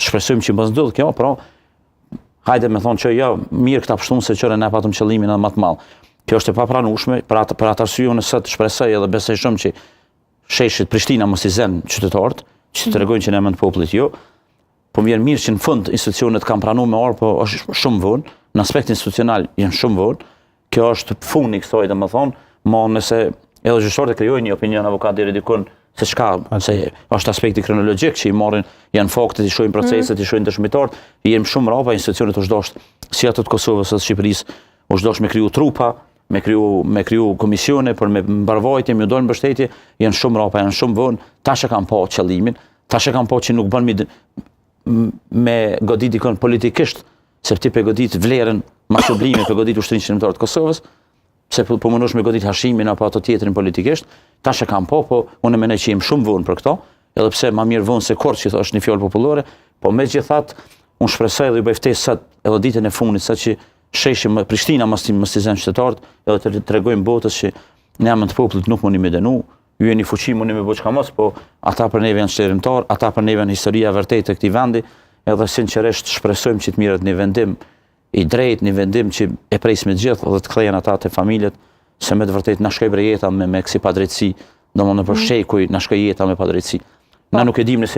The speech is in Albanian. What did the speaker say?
shpresojmë që mos ndodh kjo, pra hajde me thonë që jo, mirë këta pështunë se qëre ne patëm qëllimin edhe më të madh. Kjo është e papranueshme, për atë arsye unë sot shpresoj edhe besoj shumë që sheshit Prishtina mos i zën qytetarët, që tregojnë që ne jemi të popullit jo. Po më vjen mirë që në fund institucionet kanë pranuar me orë, po është shumë vonë, në aspekt institucional janë shumë vonë. Kjo është funi kësaj, domethënë, mo nëse edhe gjyqtarët krijojnë një opinion avokat deri dikun se çka, se është aspekti kronologjik që i marrin, janë faktet, i shohin proceset, i shohin dëshmitarët, jemi shumë rrapa institucionet u zhdosht si ato të Kosovës së Shqipërisë, u zhdosht me kriju trupa, me kriju komisione për me mbarvajtje, me dorë mbështetje, janë shumë rrapa, janë shumë vonë, tash e kanë pa qëllimin, tash e kanë pa që nuk bën me godit dikon politikisht, se ti pe godit vlerën maksublime, pe godit ushtrinë qendrore të Kosovës, se po mundosh me godit hashimin apo ato tjetrin politikisht, tash e kanë pa, po unë mendoj që jemi shumë vonë për këto, edhe pse më mirë vonë se kurrë që është një fjalë popullore, po megjithatë unë shpresoj dhe ju bëj ftesë sot edhe ditën e fundit sa që sheshim Prishtina mos i zën qytetarët, edhe të tregojmë botës që ne jam të popullit nuk mundi me dënu, ju jeni fuqi mundi me bëj çka mos, po ata për neve janë çlirimtar, ata për neve janë historia e vërtetë e këtij vendi, edhe sinqerisht shpresojmë që të mirët një vendim i drejtë, një vendim që e presim të gjithë dhe të kthehen ata te familjet, se me të vërtetë na shkoi jeta me kësi padrejtësi, domethënë për shekuj na shkoi jeta me padrejtësi. Na nuk e dimë nëse